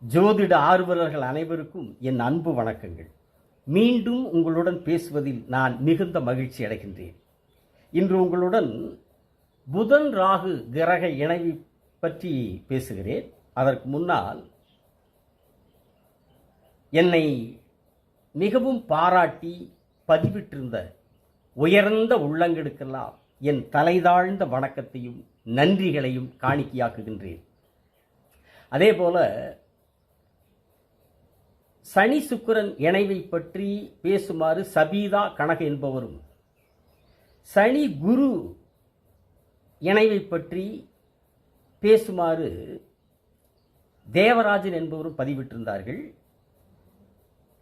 ஜோதிட ஆர்வலர்கள் அனைவருக்கும் என் அன்பு வணக்கங்கள். மீண்டும் உங்களுடன் பேசுவதில் நான் மிகுந்த மகிழ்ச்சி அடைகின்றேன். இன்று உங்களுடன் புதன் ராகு கிரக இணைவு பற்றி பேசுகிறேன். அதற்கு முன்னால் என்னை மிகவும் பாராட்டி பதிவிட்டிருந்த உயர்ந்த உள்ளங்களுக்கெல்லாம் என் தலைதாழ்ந்த வணக்கத்தையும் நன்றிகளையும் காணிக்கையாக்குகின்றேன். அதேபோல சனி சுக்கிரன் இணைவை பற்றி பேசுமாறு சபீதா கனக என்பவரும், சனி குரு இணைவை பற்றி பேசுமாறு தேவராஜன் என்பவரும் பதிவிட்டிருந்தார்கள்.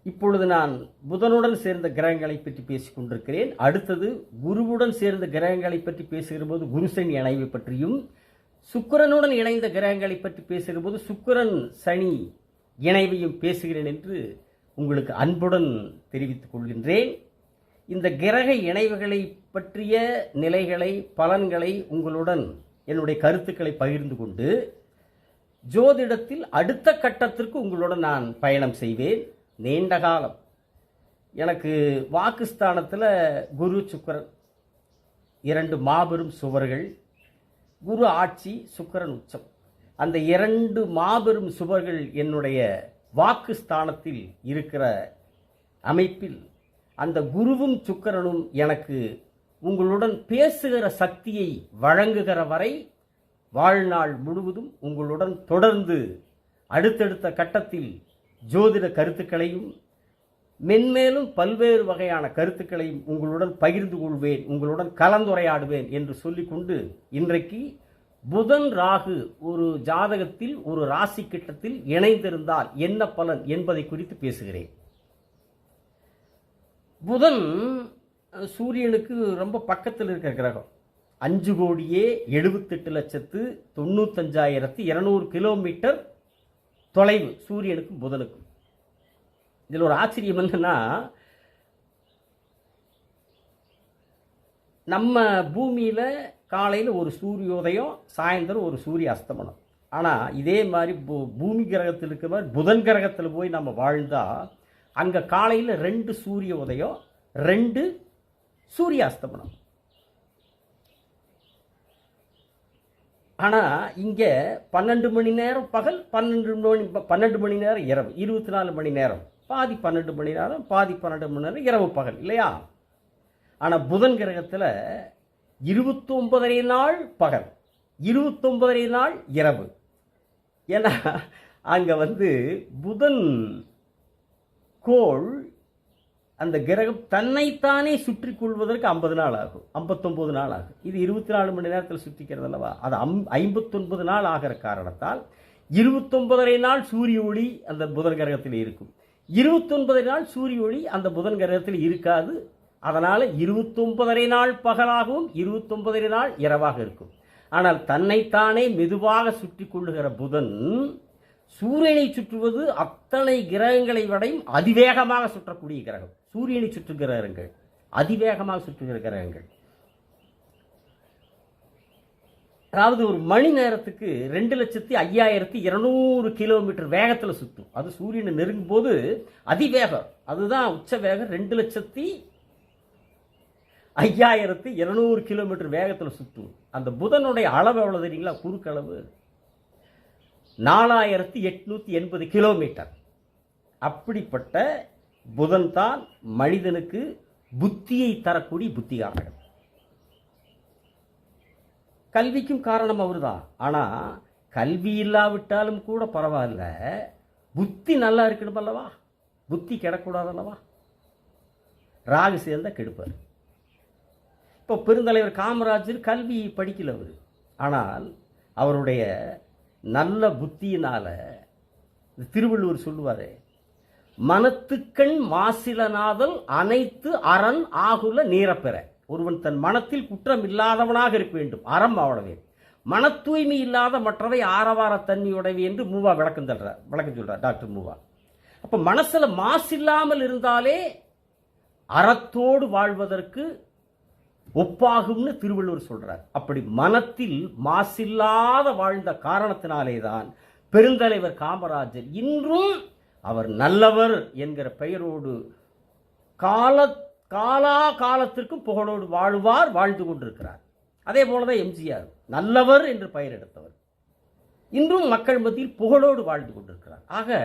இப்பொழுது நான் புதனுடன் சேர்ந்த கிரகங்களை பற்றி பேசிக் கொண்டிருக்கிறேன். அடுத்தது குருவுடன் சேர்ந்த கிரகங்களை பற்றி பேசுகிற போது குரு சனி இணைவை பற்றியும், சுக்கிரனுடன் இணைந்த கிரகங்களை பற்றி பேசுகிற போது சுக்கிரன் சனி இணைவையும் பேசுகிறேன் என்று உங்களுக்கு அன்புடன் தெரிவித்துக் கொள்கின்றேன். இந்த கிரக இணைவுகளை பற்றிய நிலைகளை, பலன்களை உங்களுடன் என்னுடைய கருத்துக்களை பகிர்ந்து கொண்டு ஜோதிடத்தில் அடுத்த கட்டத்திற்கு உங்களுடன் நான் பயணம் செய்வேன். நீண்ட காலம் எனக்கு வாக்குஸ்தானத்தில் குரு சுக்கிரன் இரண்டு மாபெரும் சுவர்கள், குரு ஆட்சி, சுக்கிரன் உச்சம். அந்த இரண்டு மாபெரும் சுவர்கள் என்னுடைய வாக்குஸ்தானத்தில் இருக்கிற அமைப்பில் அந்த குருவும் சுக்கிரனும் எனக்கு உங்களுடன் பேசுகிற சக்தியை வழங்குகிற வரை வாழ்நாள் முழுவதும் உங்களுடன் தொடர்ந்து அடுத்தடுத்த கட்டத்தில் ஜோதிட கருத்துக்களையும் மென்மேலும் பல்வேறு வகையான கருத்துக்களையும் உங்களுடன் பகிர்ந்து கொள்வேன், உங்களுடன் கலந்துரையாடுவேன் என்று சொல்லிக்கொண்டு இன்றைக்கு புதன் ராகு ஒரு ஜாதகத்தில் ஒரு ராசி கிட்டத்தில் இணைந்திருந்தால் என்ன பலன் என்பதை குறித்து பேசுகிறேன். புதன் சூரியனுக்கு ரொம்ப பக்கத்தில் இருக்கிற கிரகம். 5,78,95,200 கிலோமீட்டர் தொலைவு சூரியனுக்கும் புதனுக்கும். இதில் ஒரு ஆச்சரியம் என்னன்னா, நம்ம பூமியில் காலையில் ஒரு சூரியோதயம், சாயந்தரம் ஒரு சூரிய அஸ்தமனம். ஆனால் இதே மாதிரி பூமி கிரகத்தில் இருக்கிற மாதிரி புதன் கிரகத்தில் போய் நம்ம வாழ்ந்தால் அங்கே காலையில் 2 சூரிய உதயம், 2 சூரிய அஸ்தமனம். ஆனால் இங்கே 12 மணி நேரம் பகல், 12 மணி நேரம் இரவு, 24 மணி நேரம். பாதி 12 மணி நேரம், பாதி 12 மணி நேரம் இரவு பகல் இல்லையா? ஆனால் புதன் கிரகத்தில் 29 நாள் பகல், 29 நாள் இரவு. ஏன்னா அங்கே புதன் கோள் அந்த கிரகம் தன்னைத்தானே சுற்றி கொள்வதற்கு 50 நாள் ஆகும், 59 நாள் ஆகும். இது 24 மணி நேரத்தில் சுற்றிக்கிறது அல்லவா? அது 59 நாள் ஆகிற காரணத்தால் 29 நாள் சூரிய ஒளி அந்த புதன் கிரகத்தில் இருக்கும், 29 நாள் சூரிய ஒளி அந்த புதன் கிரகத்தில் இருக்காது. அதனால் 29 நாள் பகலாகவும் 29 நாள் இரவாக இருக்கும். ஆனால் தன்னைத்தானே மெதுவாக சுற்றி கொள்ளுகிற புதன் சூரியனை சுற்றுவது அத்தனை கிரகங்களை விடையும் அதிவேகமாக சுற்றக்கூடிய கிரகம். சூரியனை சுற்றுகிற கிரகங்கள், அதிவேகமாக சுற்றுகிற கிரகங்கள். அதாவது ஒரு மணி நேரத்துக்கு 2,05,200 கிலோமீட்டர் வேகத்தில் சுற்றும். அது சூரியனை நெருங்கும் போது அதிவேகம், அதுதான் உச்ச வேகம். 2,05,200 கிலோமீட்டர் வேகத்தில் சுற்றும். அந்த புதனுடைய அளவு எவ்வளவு தெரியுங்களா? குறுக்களவு 4,880 கிலோமீட்டர். அப்படிப்பட்ட புதன் தான் மனிதனுக்கு புத்தியை தரக்கூடிய புத்திகாரகன். கல்விக்கும் காரணம் அவர் தான். ஆனால் கல்வி இல்லாவிட்டாலும் கூட பரவாயில்ல, புத்தி நல்லா இருக்கணும் அல்லவா? புத்தி கெடக்கூடாது அல்லவா? ராகு சேர்ந்த கெடுப்பார். இப்போ பெருந்தலைவர் காமராஜர் கல்வி படிக்கல அவர். ஆனால் அவருடைய நல்ல புத்தியினால் திருவள்ளுவர் சொல்லுவார், மனத்துக்கண் மாசிலனாதல் அனைத்து அரண் ஆகுல நீரப்பெற. ஒருவன் தன் மனத்தில் குற்றம் இல்லாதவனாக இருக்க வேண்டும், அறம் அவனவே. மன தூய்மை இல்லாத மற்றவை ஆரவார தன்மையுடையவை என்று மூவா விளக்கம் சொல்றார் டாக்டர் மூவா. அப்போ மனசில் மாசில்லாமல் இருந்தாலே அறத்தோடு வாழ்வதற்கு ஒப்பாகும்னு திருவள்ளுவர் சொல்றார். அப்படி மனத்தில் மாசில்லாத வாழ்ந்த காரணத்தினாலே தான் பெருந்தலைவர் காமராஜர் இன்றும் அவர் நல்லவர் என்கிற பெயரோடு காலா காலத்திற்கும் புகழோடு வாழ்ந்து கொண்டிருக்கிறார். அதே போலதான் எம்ஜிஆர் நல்லவர் என்று பெயர் எடுத்தவர் இன்றும் மக்கள் மத்தியில் புகழோடு வாழ்ந்து கொண்டிருக்கிறார். ஆக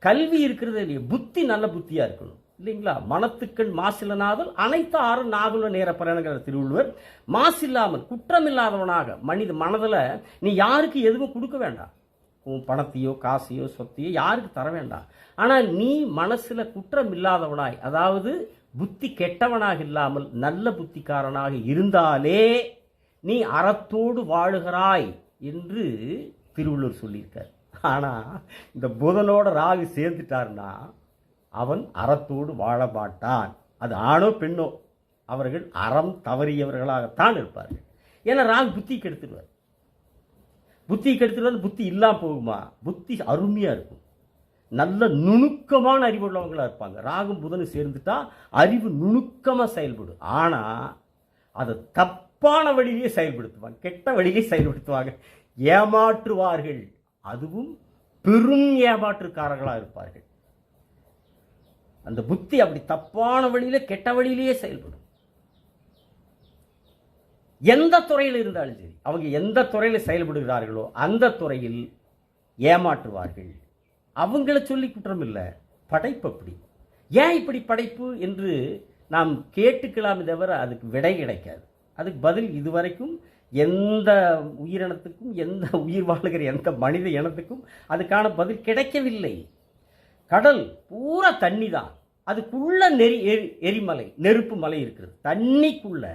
கல்வி இருக்கிறது இல்லையா, புத்தி நல்ல புத்தியா இருக்கணும் இல்லைங்களா. மனத்துக்கள் மாசில்லனாதல் அனைத்து ஆறும் நாகுல நேர பலன்கிற திருவள்ளுவர். மாசில்லாமல் குற்றமில்லாதவனாக மனதில் நீ யாருக்கு எதுவும் கொடுக்க வேண்டாம். உன் பணத்தையோ காசையோ சொத்தையோ யாருக்கு தர வேண்டாம். ஆனால் நீ மனசுல குற்றம் இல்லாதவனாய், அதாவது புத்தி கெட்டவனாக இல்லாமல் நல்ல புத்திக்காரனாக இருந்தாலே நீ அறத்தோடு வாழுகிறாய் என்று திருவள்ளுவர் சொல்லியிருக்கார். ஆனா இந்த புதனோட ராகு சேர்ந்துட்டார்னா அவன் அறத்தோடு வாழ மாட்டான். அது ஆணோ பெண்ணோ அவர்கள் அறம் தவறியவர்களாகத்தான் இருப்பார்கள். ஏன்னா ராகு புத்தி கெடுத்துடுவார். புத்தி இல்லாம போகுமா? புத்தி அருமையா இருக்கும். நல்ல நுணுக்கமான அறிவுள்ளவங்களா இருப்பாங்க. ராகும் புதனும் சேர்ந்துட்டா அறிவு நுணுக்கமா செயல்படும். ஆனா அதை தப்பான வழியிலே செயல்படுத்துவாங்க, கெட்ட வழியிலே செயல்படுத்துவாங்க, ஏமாற்றுவார்கள். அதுவும் பெரும் ஏமாற்றுக்காரர்களா இருப்பார்கள். அந்த புத்தி அப்படி தப்பான வழியில கெட்ட வழியிலேயே செயல்படும். எந்த துறையில் இருந்தாலும் சரி, அவங்க எந்த துறையில் செயல்படுகிறார்களோ அந்த துறையில் ஏமாற்றுவார்கள். அவங்கள சொல்லி குற்றம் இல்லை, படைப்பு அப்படி. ஏன் இப்படி படைப்பு என்று நாம் கேட்டுக்கலாமே தவிர அதுக்கு விடை கிடைக்காது. அதுக்கு பதில் இதுவரைக்கும் எந்த உயிரினத்துக்கும், எந்த உயிர் வாழ்கிற எந்த மனித இனத்துக்கும் அதுக்கான பதில் கிடைக்கவில்லை. கடல் பூரா தண்ணி தான், அதுக்குள்ள எரிமலை நெருப்பு மலை இருக்கிறது. தண்ணிக்குள்ள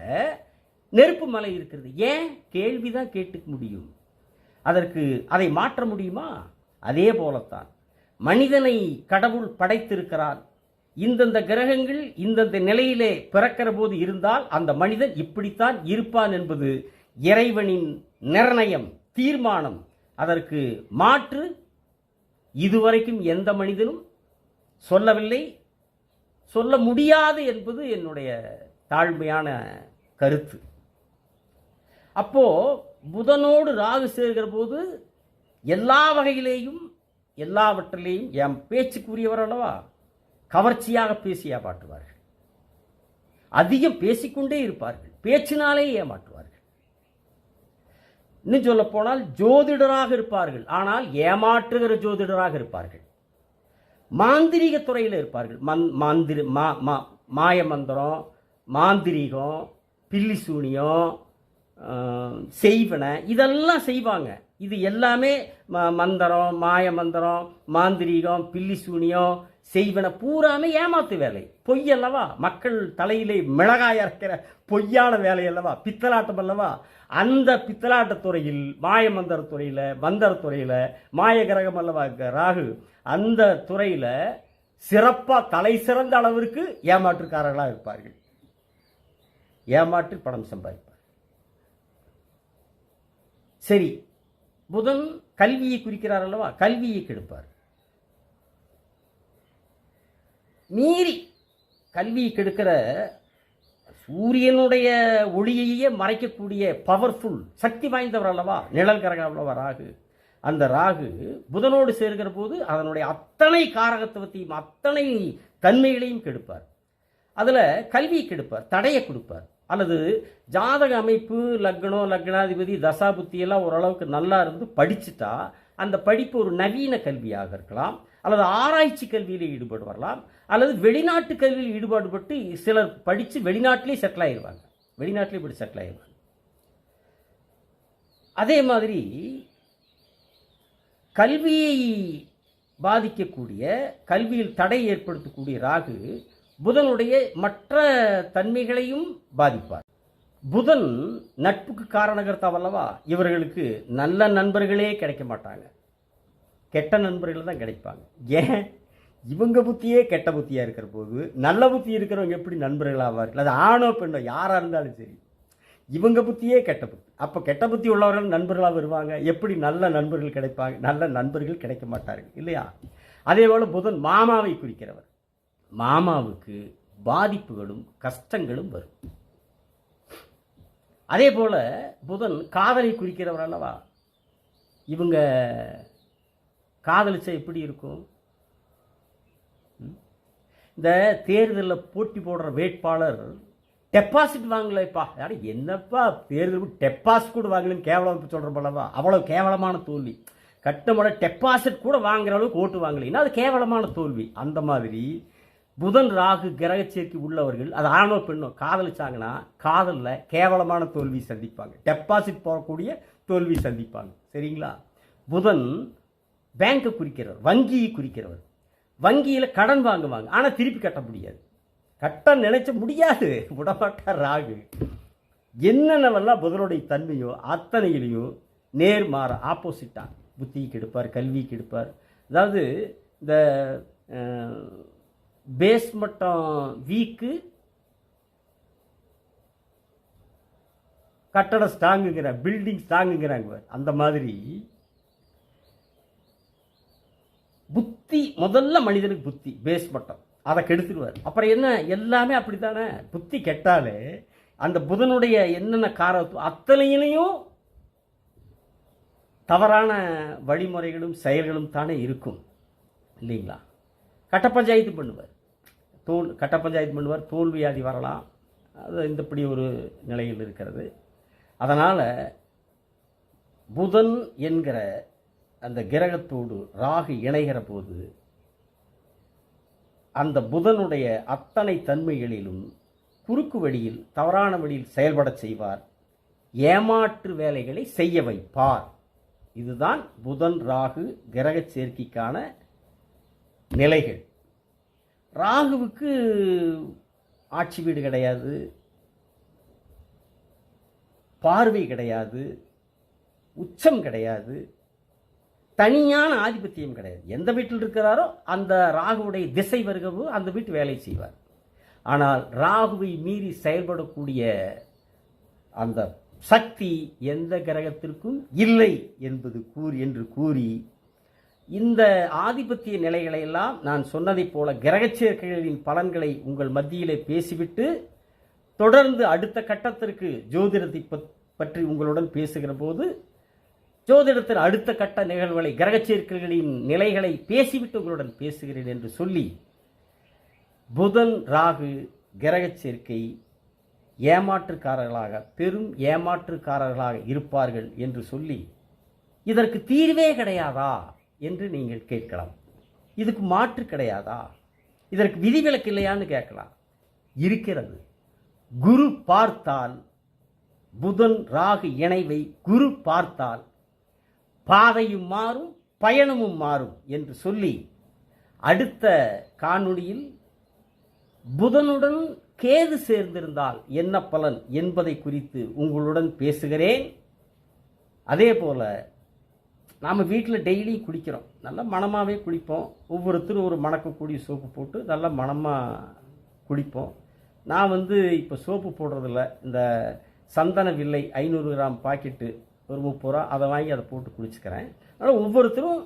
நெருப்பு மலை இருக்கிறது. ஏன்? கேள்விதான் கேட்டுக்க முடியும். அதற்கு அதை மாற்ற முடியுமா? அதே போலத்தான் மனிதனை கடவுள் படைத்திருக்கிறார். இந்தந்த கிரகங்கள் இந்தந்த நிலையிலே பிறக்கிற போது இருந்தால் அந்த மனிதன் இப்படித்தான் இருப்பான் என்பது இறைவனின் நிர்ணயம், தீர்மானம். அதற்கு மாற்று இதுவரைக்கும் எந்த மனிதனும் சொல்லவில்லை, சொல்ல முடியாது என்பது என்னுடைய தாழ்மையான கருத்து. அப்போ புதனோடு ராகு சேர்கிற போது எல்லா வகையிலேயும் எல்லாவற்றிலேயும் என் பேச்சுக்குரியவர் அல்லவா, கவர்ச்சியாக பேசி ஏமாற்றுவார்கள். அதிகம் பேசிக்கொண்டே இருப்பார்கள், பேச்சினாலே ஏமாற்றுவார்கள். இன்னும் சொல்ல போனால் ஜோதிடராக இருப்பார்கள், ஆனால் ஏமாற்றுகிற ஜோதிடராக இருப்பார்கள். மாந்திரீக துறையில் இருப்பார்கள். மாய மந்திரம், மாந்திரீகம், பில்லி சூனியம், செய்வன இதெல்லாம் செய்வாங்க. இது எல்லாமே மந்திரம், மாய மந்திரம், மாந்திரீகம், பில்லி சூனியம், செய்வன பூராமே ஏமாத்து வேலை, பொய் அல்லவா. மக்கள் தலையிலே மிளகாய் அரைக்கிற பொய்யான வேலை அல்லவா, பித்தலாட்டம் அல்லவா. அந்த பித்தலாட்டத்துறையில், மாய மந்திரத்துறையில், மந்திரத்துறையில் மாய கிரகம் அல்லவா ராகு, அந்த துறையில சிறப்பா தலை சிறந்த அளவிற்கு ஏமாற்றுக்காரர்களாக இருப்பார்கள். ஏமாற்றி பணம் சம்பாதிப்பார். சரி, புதன் கல்வியை குறிக்கிறார் அல்லவா, கல்வியை கெடுப்பார். மீறி கல்வியை கெடுக்கிற சூரியனுடைய ஒளியையே மறைக்கக்கூடிய பவர்ஃபுல் சக்தி வாய்ந்தவர் அல்லவா நிழல் கிரகம் அல்லவா ராகு. அந்த ராகு புதனோடு சேர்கிற போது அதனுடைய அத்தனை காரகத்துவத்தையும் அத்தனை தன்மைகளையும் கெடுப்பார். அதுல கல்வியை கெடுப்பார், தடையை கொடுப்பார். அல்லது ஜாதக அமைப்பு, லக்னம், லக்னாதிபதி, தசாபுத்தி எல்லாம் ஓரளவுக்கு நல்லா இருந்து படிச்சுட்டா அந்த படிப்பு ஒரு நவீன கல்வியாக இருக்கலாம், அல்லது ஆராய்ச்சி கல்வியில் ஈடுபடு வரலாம், அல்லது வெளிநாட்டு கல்வியில் ஈடுபாடுபட்டு சிலர் படித்து வெளிநாட்டிலே செட்டில் ஆயிடுவாங்க, வெளிநாட்டிலே இப்படி செட்டில் ஆயிடுவாங்க. அதே மாதிரி கல்வியை பாதிக்கக்கூடிய, கல்வியில் தடை ஏற்படுத்தக்கூடிய ராகு புதனுடைய மற்ற தன்மைகளையும் பாதிப்பார். புதன் நட்புக்கு காரணகர்த்தாவல்லவா. இவர்களுக்கு நல்ல நண்பர்களே கிடைக்க மாட்டாங்க, கெட்ட நண்பர்கள் தான் கிடைப்பாங்க. ஏன்? இவங்க புத்தியே கெட்ட புத்தியா இருக்கிற போது நல்ல புத்தி இருக்கிறவங்க எப்படி நண்பர்கள் ஆவார்கள்? அது ஆணோ பெண்ணோ யாரா இருந்தாலும் சரி, இவங்க புத்தியே கெட்ட புத்தி. அப்போ கெட்ட புத்தி உள்ளவர்கள் நண்பர்களாக வருவாங்க, எப்படி நல்ல நண்பர்கள் கிடைப்பாங்க? நல்ல நண்பர்கள் கிடைக்க மாட்டார்கள் இல்லையா? அதே போல புதன் மாமாவை குறிக்கிறவர். மாமாவுக்கு பாதிப்புகளும் கஷ்டங்களும் வரும். அதே போல புதன் காதலை குறிக்கிறவர் அல்லவா. இவங்க காதலிச்சா எப்படி இருக்கும்? இந்த தேர்தலில் போட்டி போடுற வேட்பாளர் டெபாசிட் வாங்கலைப்பா, யாரு என்னப்பா தேர்தல் டெபாசிட் கூட வாங்கலன்னு கேவலம் சொல்கிற போலவா? அவ்வளோ கேவலமான தோல்வி. கட்டமோட டெபாசிட் கூட வாங்குற அளவுக்கு ஓட்டு வாங்கலைன்னா அது கேவலமான தோல்வி. அந்த மாதிரி புதன் ராகு கிரக சேர்க்கை உள்ளவர்கள், அது ஆணோ பெண்ணோ, காதலிச்சாங்கன்னா காதலில் கேவலமான தோல்வி சந்திப்பாங்க, டெபாசிட் போகக்கூடிய தோல்வி சந்திப்பாங்க. சரிங்களா? புதன் பேங்கை குறிக்கிறவர், வங்கியை குறிக்கிறவர். வங்கியில் கடன் வாங்குவாங்க, ஆனால் திருப்பி கட்ட முடியாது. கட்ட நினைச்ச முடியாது, விடமாட்டார் ராகு. என்னென்னவெல்லாம் புதனுடைய தன்மையோ அத்தனையிலையும் நேர்மாற ஆப்போசிட்டாக புத்திக்கு எடுப்பார், கல்விக்கு எடுப்பார். அதாவது இந்த பேஸ் மட்டம் வீக்கு, கட்டட ஸ்ட்ராங்குங்கிற, பில்டிங் ஸ்ட்ராங்குங்கிறாங்க. அந்த மாதிரி புத்தி முதல்ல மனிதனுக்கு புத்தி பேஸ் மட்டம், அதை கெடுத்துடுவார். அப்புறம் என்ன, எல்லாமே அப்படித்தானே. புத்தி கெட்டாலே அந்த புதனுடைய என்னென்ன காரணம் அத்தனையிலையும் தவறான வழிமுறைகளும் செயல்களும் தானே இருக்கும், இல்லைங்களா? கட்ட பஞ்சாயத்து பண்ணுவார், கட்ட பஞ்சாயத்து பண்ணுவார், தோல்வியாதி வரலாம். அது இந்தப்படி ஒரு நிலையில் இருக்கிறது. அதனால் புதன் என்கிற அந்த கிரகத்தோடு ராகு இணைகிற போது அந்த புதனுடைய அத்தனை தன்மைகளிலும் குறுக்கு வழியில், தவறான வழியில் செயல்பட செய்வார், ஏமாற்று வேலைகளை செய்ய வைப்பார். இதுதான் புதன் ராகு கிரக சேர்க்கைக்கான நிலைகள். ராகுவுக்கு ஆட்சி வீடு கிடையாது, பார்வை கிடையாது, உச்சம் கிடையாது, தனியான ஆதிபத்தியம் கிடையாது. எந்த வீட்டில் இருக்கிறாரோ அந்த ராகுவுடைய திசை வருகவோ அந்த வீட்டு வேலை செய்வார். ஆனால் ராகுவை மீறி செயல்படக்கூடிய அந்த சக்தி எந்த கிரகத்திற்கும் இல்லை என்று கூறி இந்த ஆதிபத்திய நிலைகளை எல்லாம் நான் சொன்னதைப் போல கிரகச் சேர்க்கைகளின் பலன்களை உங்கள் மத்தியிலே பேசிவிட்டு தொடர்ந்து அடுத்த கட்டத்திற்கு ஜோதிடத்தை பற்றி உங்களுடன் பேசுகிற போது ஜோதிடத்தின் அடுத்த கட்ட நிகழ்வுகளை, கிரகச் சேர்க்கைகளின் நிலைகளை பேசிவிட்டு உங்களுடன் பேசுகிறேன் என்று சொல்லி, புதன் ராகு கிரகச் சேர்க்கை ஏமாற்றுக்காரர்களாக, பெரும் ஏமாற்றுக்காரர்களாக இருப்பார்கள் என்று சொல்லி, இதற்கு தீர்வே கிடையாதா என்று நீங்கள் கேட்கலாம். இதுக்கு மாற்று கிடையாதா, இதற்கு விதிவிலக்கு இல்லையான்னு கேட்கலாம். இருக்கிறது. குரு பார்த்தால், புதன் ராகு இணைவை குரு பார்த்தால் பாதையும் மாறும், பயணமும் மாறும் என்று சொல்லி, அடுத்த காணொளியில் புதனுடன் கேது சேர்ந்திருந்தால் என்ன பலன் என்பதை குறித்து உங்களுடன் பேசுகிறேன். அதே போல நாம் வீட்டில் டெய்லி குளிக்கிறோம், நல்ல மணமாகவே குளிப்போம். ஒவ்வொருத்தரும் ஒரு மணக்கக்கூடிய சோப்பு போட்டு நல்ல மணமாக குளிப்போம். நான் இப்போ சோப்பு போடுறதில்ல, இந்த சந்தன வில்லை 500 கிராம் பாக்கெட்டு ஒரு 30 ரூபா, அதை வாங்கி அதை போட்டு குளிச்சுக்கிறேன். அதனால் ஒவ்வொருத்தரும்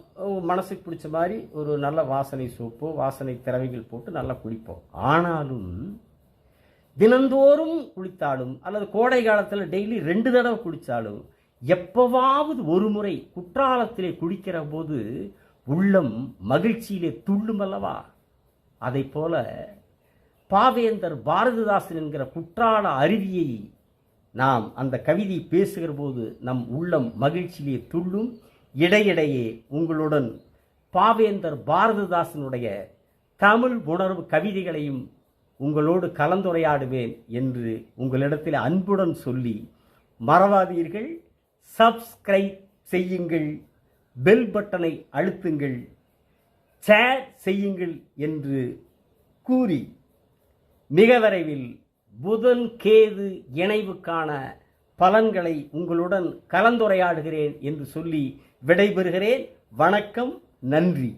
மனசுக்கு பிடிச்ச மாதிரி ஒரு நல்ல வாசனை சோப்போ வாசனை திரவிகள் போட்டு நல்லா குளிப்போம். ஆனாலும் தினந்தோறும் குளித்தாலும் அல்லது கோடை காலத்தில் டெய்லி 2 தடவை குளித்தாலும் எப்பவாவது ஒரு முறை குற்றாலத்திலே குளிக்கிற போது உள்ளம் மகிழ்ச்சியிலே துள்ளும் அல்லவா? அதை போல பாவேந்தர் பாரதிதாசன் என்கிற குற்றால அருவியை நாம் அந்த கவிதை பேசுகிற போது நம் உள்ளம் மகிழ்ச்சியிலே துள்ளும். இடையிடையே உங்களுடன் பாவேந்தர் பாரதிதாசனுடைய தமிழ் உணர்வு கவிதைகளையும் உங்களோடு கலந்துரையாடுவேன் என்று உங்களிடத்தில் அன்புடன் சொல்லி, மறவாதீர்கள், சப்ஸ்கிரைப் செய்யுங்கள், பெல் பட்டனை அழுத்துங்கள், ஷேர் செய்யுங்கள் என்று கூறி, மிக விரைவில் புதன் கேது இணைவுக்கான பலன்களை உங்களுடன் கலந்துரையாடுகிறேன் என்று சொல்லி விடைபெறுகிறேன். வணக்கம், நன்றி.